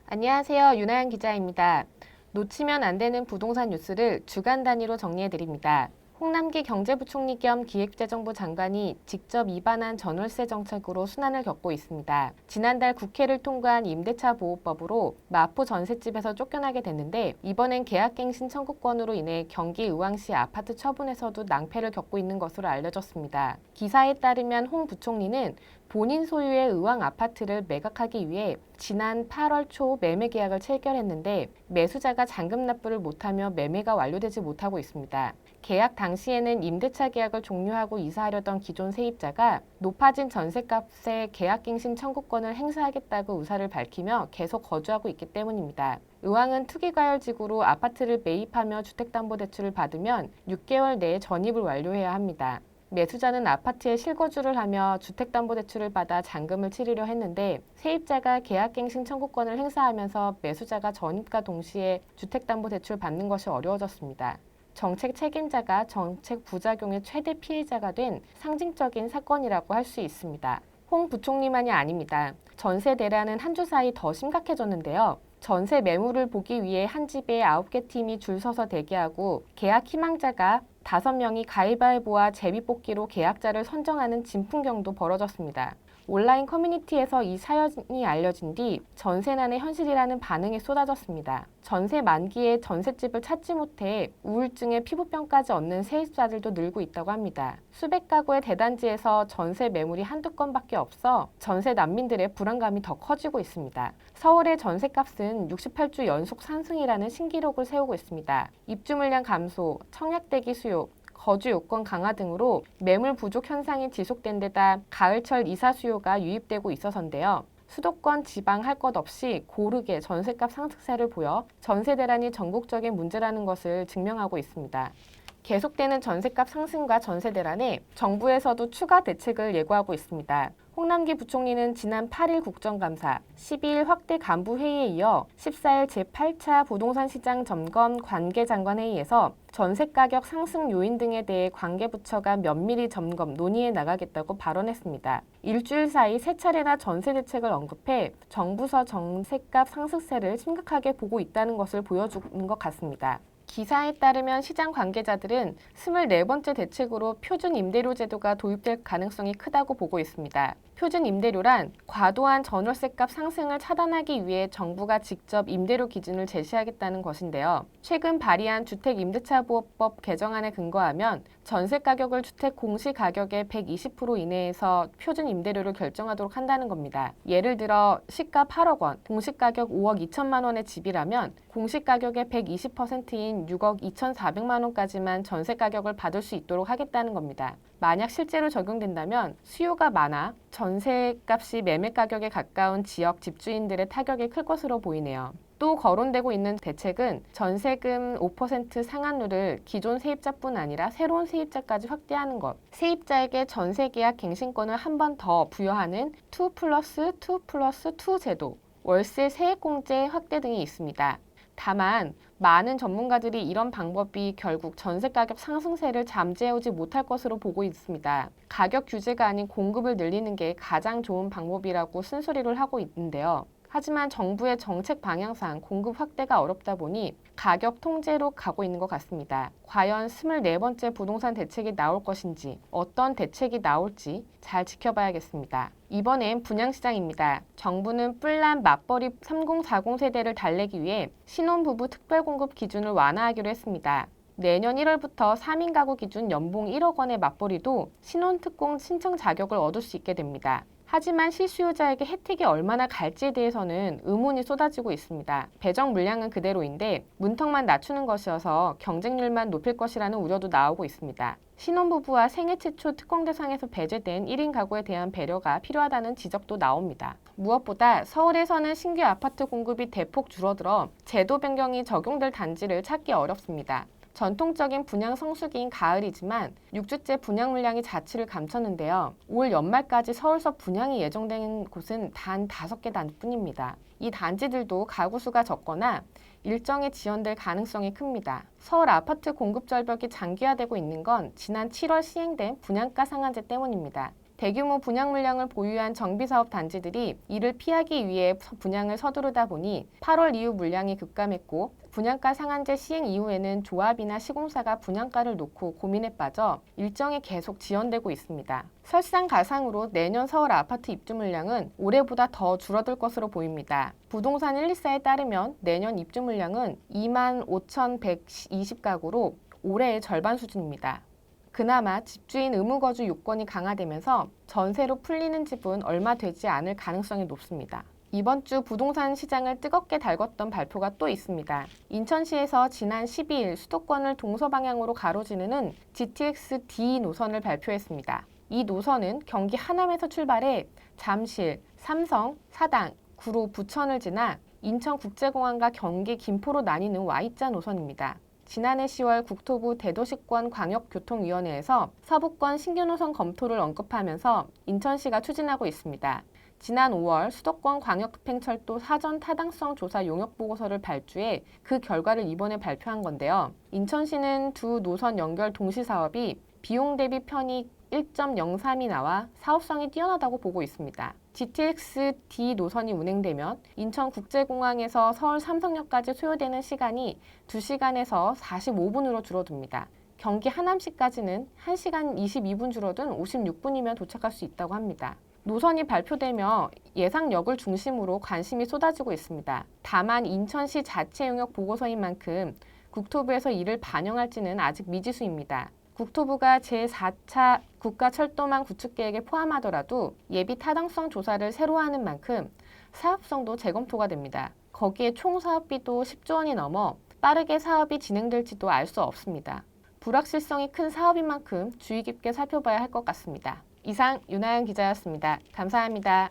안녕하세요. 윤하연 기자입니다. 놓치면 안 되는 부동산 뉴스를 주간 단위로 정리해드립니다. 홍남기 경제부총리 겸 기획재정부 장관이 직접 입안한 전월세 정책으로 순환을 겪고 있습니다. 지난달 국회를 통과한 임대차 보호법으로 마포 전셋집에서 쫓겨나게 됐는데 이번엔 계약갱신 청구권으로 인해 경기 의왕시 아파트 처분에서도 낭패를 겪고 있는 것으로 알려졌습니다. 기사에 따르면 홍 부총리는 본인 소유의 의왕 아파트를 매각하기 위해 지난 8월 초 매매 계약을 체결했는데 매수자가 잔금 납부를 못하며 매매가 완료되지 못하고 있습니다. 계약 당시에는 임대차 계약을 종료하고 이사하려던 기존 세입자가 높아진 전셋값에 계약갱신 청구권을 행사하겠다고 의사를 밝히며 계속 거주하고 있기 때문입니다. 의왕은 투기과열지구로 아파트를 매입하며 주택담보대출을 받으면 6개월 내에 전입을 완료해야 합니다. 매수자는 아파트에 실거주를 하며 주택담보대출을 받아 잔금을 치르려 했는데 세입자가 계약갱신 청구권을 행사하면서 매수자가 전입과 동시에 주택담보대출 받는 것이 어려워졌습니다. 정책 책임자가 정책 부작용의 최대 피해자가 된 상징적인 사건이라고 할 수 있습니다. 홍 부총리만이 아닙니다. 전세 대란은 한 주 사이 더 심각해졌는데요. 전세 매물을 보기 위해 한 집에 9개 팀이 줄 서서 대기하고 계약 희망자가 5명이 가위바위보와 제비뽑기로 계약자를 선정하는 진풍경도 벌어졌습니다. 온라인 커뮤니티에서 이 사연이 알려진 뒤 전세난의 현실이라는 반응이 쏟아졌습니다. 전세 만기에 전셋집을 찾지 못해 우울증에 피부병까지 얻는 세입자들도 늘고 있다고 합니다. 수백 가구의 대단지에서 전세 매물이 한두 건밖에 없어 전세 난민들의 불안감이 더 커지고 있습니다. 서울의 전셋값은 68주 연속 상승이라는 신기록을 세우고 있습니다. 입주 물량 감소, 청약대기 수요, 거주 요건 강화 등으로 매물 부족 현상이 지속된 데다 가을철 이사 수요가 유입되고 있어서인데요. 수도권, 지방 할 것 없이 고르게 전셋값 상승세를 보여 전세 대란이 전국적인 문제라는 것을 증명하고 있습니다. 계속되는 전셋값 상승과 전세 대란에 정부에서도 추가 대책을 예고하고 있습니다. 홍남기 부총리는 지난 8일 국정감사, 12일 확대 간부 회의에 이어 14일 제8차 부동산 시장 점검 관계장관회의에서 전세 가격 상승 요인 등에 대해 관계부처가 면밀히 점검, 논의해 나가겠다고 발언했습니다. 일주일 사이 3차례나 전세 대책을 언급해 정부서 전세값 상승세를 심각하게 보고 있다는 것을 보여주는 것 같습니다. 기사에 따르면 시장 관계자들은 24번째 대책으로 표준 임대료 제도가 도입될 가능성이 크다고 보고 있습니다. 표준 임대료란 과도한 전월세값 상승을 차단하기 위해 정부가 직접 임대료 기준을 제시하겠다는 것인데요. 최근 발의한 주택임대차보호법 개정안에 근거하면 전세 가격을 주택 공시가격의 120% 이내에서 표준 임대료를 결정하도록 한다는 겁니다. 예를 들어 시가 8억 원, 공시가격 5억 2천만 원의 집이라면 공시가격의 120%인 6억 2,400만 원까지만 전세 가격을 받을 수 있도록 하겠다는 겁니다. 만약 실제로 적용된다면 수요가 많아 전세값이 매매 가격에 가까운 지역 집주인들의 타격이 클 것으로 보이네요. 또 거론되고 있는 대책은 전세금 5% 상한율을 기존 세입자뿐 아니라 새로운 세입자까지 확대하는 것, 세입자에게 전세계약 갱신권을 한 번 더 부여하는 2+2+2 제도, 월세 세액공제 확대 등이 있습니다. 다만 많은 전문가들이 이런 방법이 결국 전세가격 상승세를 잠재우지 못할 것으로 보고 있습니다. 가격 규제가 아닌 공급을 늘리는 게 가장 좋은 방법이라고 쓴소리를 하고 있는데요. 하지만 정부의 정책 방향상 공급 확대가 어렵다 보니 가격 통제로 가고 있는 것 같습니다. 과연 24번째 부동산 대책이 나올 것인지, 어떤 대책이 나올지 잘 지켜봐야겠습니다. 이번엔 분양시장입니다. 정부는 뿔난 맞벌이 3040 세대를 달래기 위해 신혼부부 특별공급 기준을 완화하기로 했습니다. 내년 1월부터 3인 가구 기준 연봉 1억 원의 맞벌이도 신혼특공 신청 자격을 얻을 수 있게 됩니다. 하지만 실수요자에게 혜택이 얼마나 갈지에 대해서는 의문이 쏟아지고 있습니다. 배정 물량은 그대로인데 문턱만 낮추는 것이어서 경쟁률만 높일 것이라는 우려도 나오고 있습니다. 신혼부부와 생애 최초 특공 대상에서 배제된 1인 가구에 대한 배려가 필요하다는 지적도 나옵니다. 무엇보다 서울에서는 신규 아파트 공급이 대폭 줄어들어 제도 변경이 적용될 단지를 찾기 어렵습니다. 전통적인 분양 성수기인 가을이지만 6주째 분양 물량이 자취를 감췄는데요. 올 연말까지 서울서 분양이 예정된 곳은 단 5개 단지뿐입니다. 이 단지들도 가구 수가 적거나 일정에 지연될 가능성이 큽니다. 서울 아파트 공급 절벽이 장기화되고 있는 건 지난 7월 시행된 분양가 상한제 때문입니다. 대규모 분양 물량을 보유한 정비사업 단지들이 이를 피하기 위해 분양을 서두르다 보니 8월 이후 물량이 급감했고 분양가 상한제 시행 이후에는 조합이나 시공사가 분양가를 놓고 고민에 빠져 일정이 계속 지연되고 있습니다. 설상가상으로 내년 서울 아파트 입주 물량은 올해보다 더 줄어들 것으로 보입니다. 부동산 114에 따르면 내년 입주 물량은 25,120가구로 올해의 절반 수준입니다. 그나마 집주인 의무거주 요건이 강화되면서 전세로 풀리는 집은 얼마 되지 않을 가능성이 높습니다. 이번 주 부동산 시장을 뜨겁게 달궜던 발표가 또 있습니다. 인천시에서 지난 12일 수도권을 동서방향으로 가로지르는 GTX-D 노선을 발표했습니다. 이 노선은 경기 하남에서 출발해 잠실, 삼성, 사당, 구로, 부천을 지나 인천국제공항과 경기 김포로 나뉘는 Y자 노선입니다. 지난해 10월 국토부 대도시권 광역교통위원회에서 서부권 신규 노선 검토를 언급하면서 인천시가 추진하고 있습니다. 지난 5월 수도권 광역급행철도 사전 타당성 조사 용역보고서를 발주해 그 결과를 이번에 발표한 건데요. 인천시는 두 노선 연결 동시 사업이 비용 대비 편익 1.03이 나와 사업성이 뛰어나다고 보고 있습니다. GTX-D 노선이 운행되면 인천국제공항에서 서울 삼성역까지 소요되는 시간이 2시간에서 45분으로 줄어듭니다. 경기 하남시까지는 1시간 22분 줄어든 56분이면 도착할 수 있다고 합니다. 노선이 발표되며 예상역을 중심으로 관심이 쏟아지고 있습니다. 다만 인천시 자체 용역 보고서인 만큼 국토부에서 이를 반영할지는 아직 미지수입니다. 국토부가 제4차 국가철도망 구축계획에 포함하더라도 예비 타당성 조사를 새로 하는 만큼 사업성도 재검토가 됩니다. 거기에 총 사업비도 10조 원이 넘어 빠르게 사업이 진행될지도 알 수 없습니다. 불확실성이 큰 사업인 만큼 주의 깊게 살펴봐야 할 것 같습니다. 이상 윤하연 기자였습니다. 감사합니다.